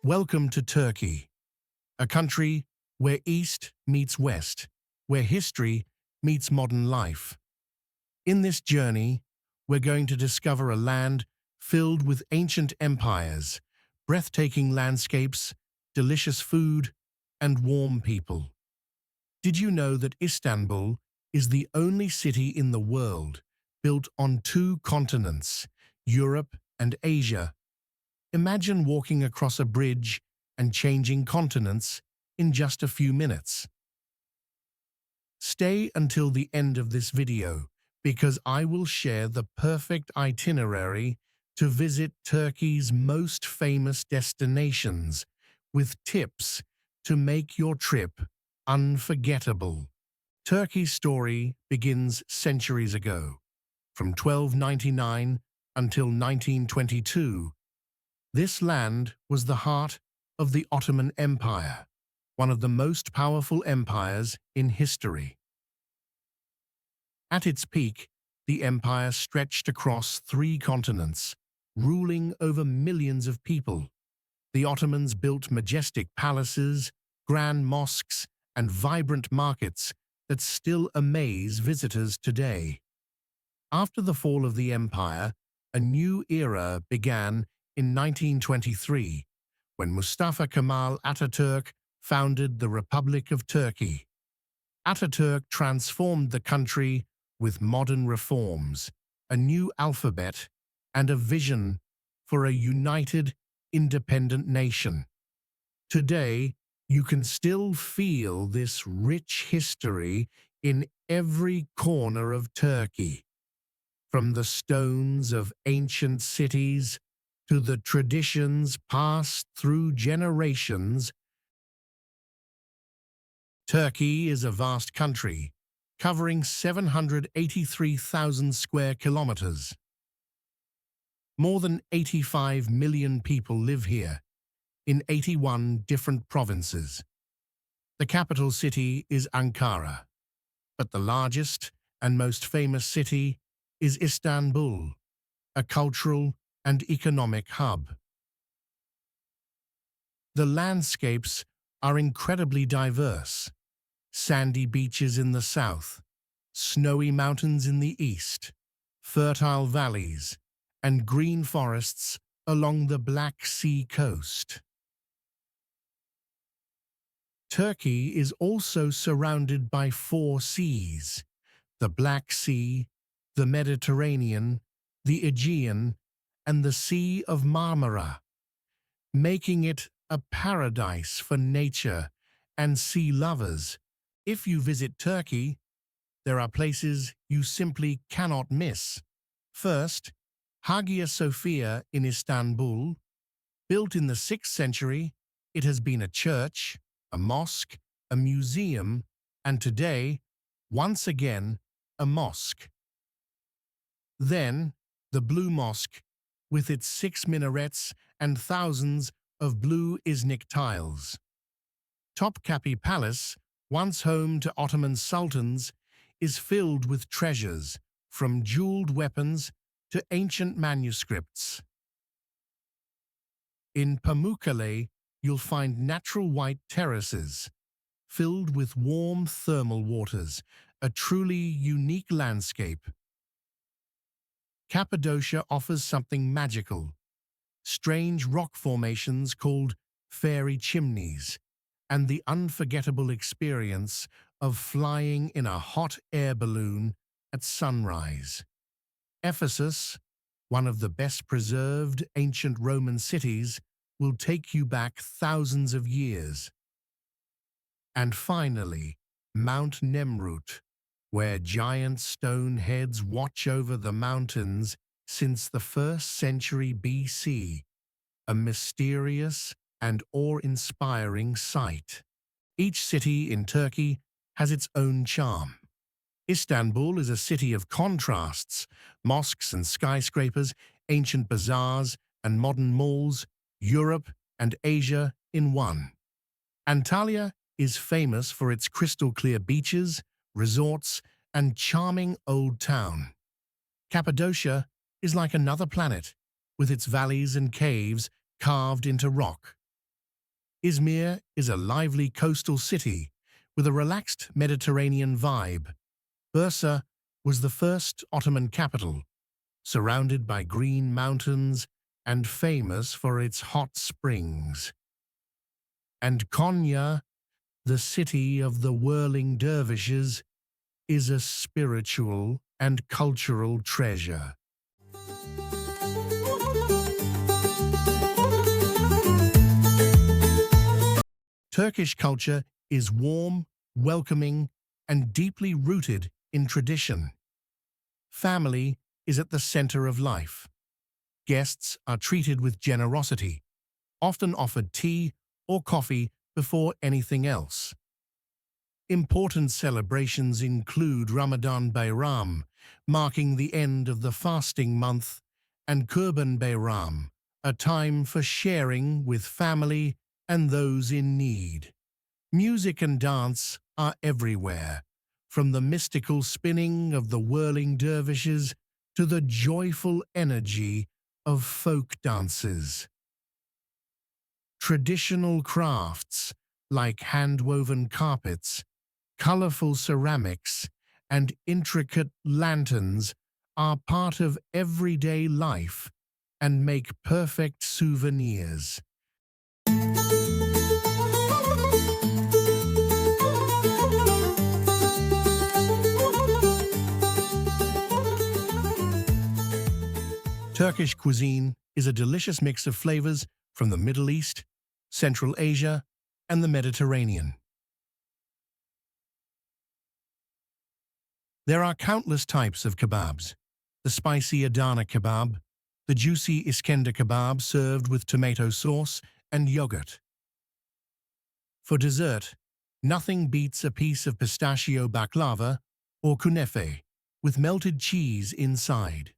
Welcome to Turkey, a country where East meets West, where history meets modern life. In this journey, we're going to discover a land filled with ancient empires, breathtaking landscapes, delicious food, and warm people. Did you know that Istanbul is the only city in the world built on two continents, Europe and Asia? Imagine walking across a bridge and changing continents in just a few minutes. Stay until the end of this video because I will share the perfect itinerary to visit Turkey's most famous destinations with tips to make your trip unforgettable. Turkey's story begins centuries ago. From 1299 until 1922, this land was the heart of the Ottoman Empire, one of the most powerful empires in history. At its peak, the empire stretched across 3 continents, ruling over millions of people. The Ottomans built majestic palaces, grand mosques, and vibrant markets that still amaze visitors today. After the fall of the empire, a new era began in 1923, when Mustafa Kemal Atatürk founded the Republic of Turkey. Atatürk transformed the country with modern reforms, a new alphabet, and a vision for a united, independent nation. Today, you can still feel this rich history in every corner of Turkey, from the stones of ancient cities to the traditions passed through generations. Turkey is a vast country, covering 783,000 square kilometers. More than 85 million people live here, in 81 different provinces. The capital city is Ankara, but the largest and most famous city is Istanbul, a cultural and economic hub. The landscapes are incredibly diverse. Sandy beaches in the south, snowy mountains in the east, fertile valleys, and green forests along the Black Sea coast. Turkey is also surrounded by 4 seas: the Black Sea, the Mediterranean, the Aegean, and the Sea of Marmara, making it a paradise for nature and sea lovers. If you visit Turkey, there are places you simply cannot miss. First, Hagia Sophia in Istanbul. Built in the 6th century, it has been a church, a mosque, a museum, and today, once again, a mosque. Then, the Blue Mosque, with its 6 minarets and thousands of blue Izmir tiles. Topkapi Palace, once home to Ottoman sultans, is filled with treasures, from jeweled weapons to ancient manuscripts. In Pamukkale, you'll find natural white terraces, filled with warm thermal waters, a truly unique landscape. Cappadocia offers something magical: strange rock formations called fairy chimneys, and the unforgettable experience of flying in a hot air balloon at sunrise. Ephesus, one of the best preserved ancient Roman cities, will take you back thousands of years. And finally, Mount Nemrut, where giant stone heads watch over the mountains since the 1st century BC, a mysterious and awe-inspiring sight. Each city in Turkey has its own charm. Istanbul is a city of contrasts: mosques and skyscrapers, ancient bazaars and modern malls, Europe and Asia in one. Antalya is famous for its crystal-clear beaches, resorts, and charming old town. Cappadocia is like another planet, with its valleys and caves carved into rock. Izmir is a lively coastal city with a relaxed Mediterranean vibe. Bursa was the first Ottoman capital, surrounded by green mountains and famous for its hot springs. And Konya, the city of the whirling dervishes, is a spiritual and cultural treasure. Turkish culture is warm, welcoming, and deeply rooted in tradition. Family is at the center of life. Guests are treated with generosity, often offered tea or coffee before anything else. Important celebrations include Ramadan Bayram, marking the end of the fasting month, and Kurban Bayram, a time for sharing with family and those in need. Music and dance are everywhere, from the mystical spinning of the whirling dervishes to the joyful energy of folk dances. Traditional crafts like hand-woven carpets, colorful ceramics, and intricate lanterns are part of everyday life and make perfect souvenirs. Turkish cuisine is a delicious mix of flavors from the Middle East, Central Asia, and the Mediterranean. There are countless types of kebabs. The spicy Adana kebab, the juicy Iskender kebab served with tomato sauce and yogurt. For dessert, nothing beats a piece of pistachio baklava or kunefe with melted cheese inside.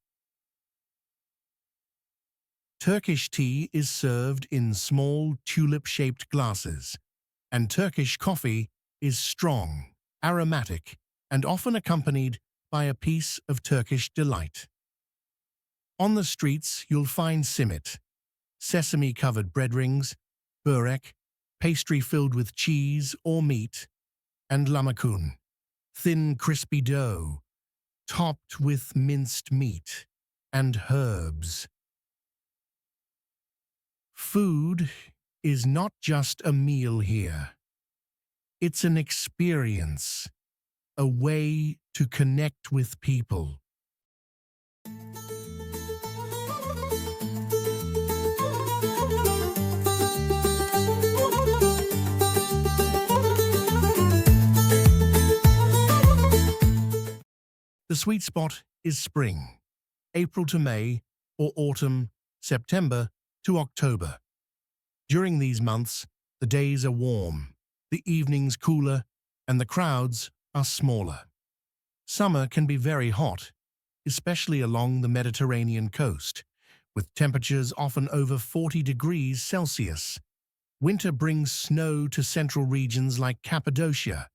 Turkish tea is served in small tulip-shaped glasses, and Turkish coffee is strong, aromatic, and often accompanied by a piece of Turkish delight. On the streets, you'll find simit, sesame-covered bread rings, börek, pastry filled with cheese or meat, and lahmacun, thin, crispy dough, topped with minced meat and herbs. Food is not just a meal here. It's an experience, a way to connect with people. The sweet spot is spring, April to May, or autumn, September to October. During these months, the days are warm, the evenings cooler, and the crowds are smaller. Summer can be very hot, especially along the Mediterranean coast, with temperatures often over 40 degrees Celsius. Winter brings snow to central regions like Cappadocia,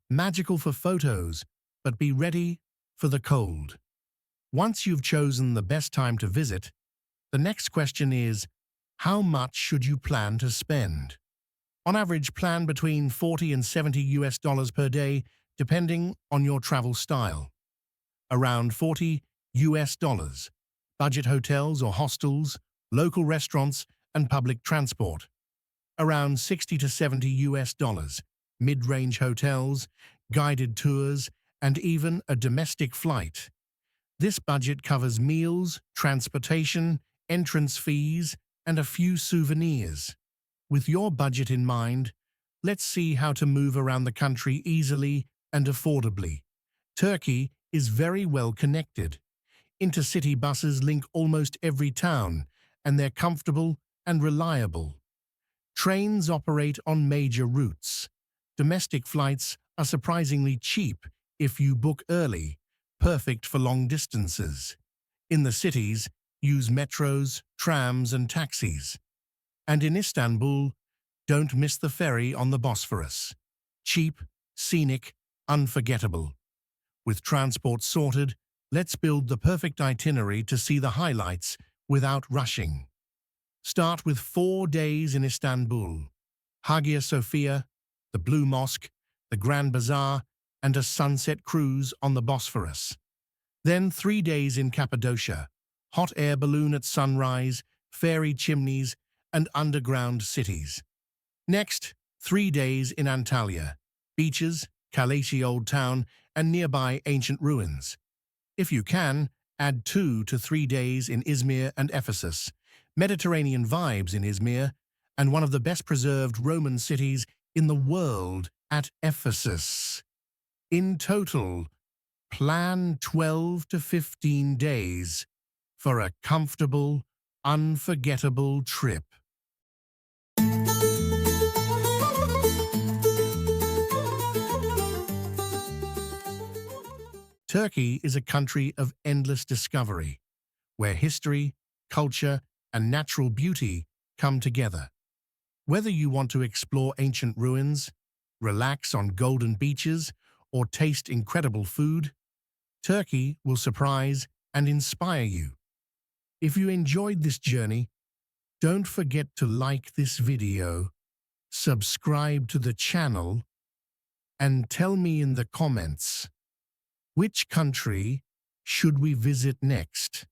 magical for photos, but be ready for the cold. Once you've chosen the best time to visit, the next question is, how much should you plan to spend? On average, plan between 40 and 70 US dollars per day, depending on your travel style. Around 40 US dollars, budget hotels or hostels, local restaurants, and public transport. Around 60 to 70 US dollars, mid-range hotels, guided tours, and even a domestic flight. This budget covers meals, transportation, entrance fees, and a few souvenirs. With your budget in mind, let's see how to move around the country easily and affordably. Turkey is very well connected. Intercity buses link almost every town, and they're comfortable and reliable. Trains operate on major routes. Domestic flights are surprisingly cheap if you book early, perfect for long distances. In the cities, use metros, trams, and taxis. And in Istanbul, don't miss the ferry on the Bosphorus. Cheap, scenic, unforgettable. With transport sorted, let's build the perfect itinerary to see the highlights without rushing. Start with 4 days in Istanbul. Hagia Sophia, the Blue Mosque, the Grand Bazaar, and a sunset cruise on the Bosphorus. Then 3 days in Cappadocia, hot air balloon at sunrise, fairy chimneys, and underground cities. Next, 3 days in Antalya, beaches, Kalashi Old Town, and nearby ancient ruins. If you can, add 2 to 3 days in Izmir and Ephesus, Mediterranean vibes in Izmir, and one of the best preserved Roman cities in the world at Ephesus. In total, plan 12 to 15 days for a comfortable, unforgettable trip. Turkey is a country of endless discovery, where history, culture, and natural beauty come together. Whether you want to explore ancient ruins, relax on golden beaches, or taste incredible food, Turkey will surprise and inspire you. If you enjoyed this journey, don't forget to like this video, subscribe to the channel, and tell me in the comments, which country should we visit next?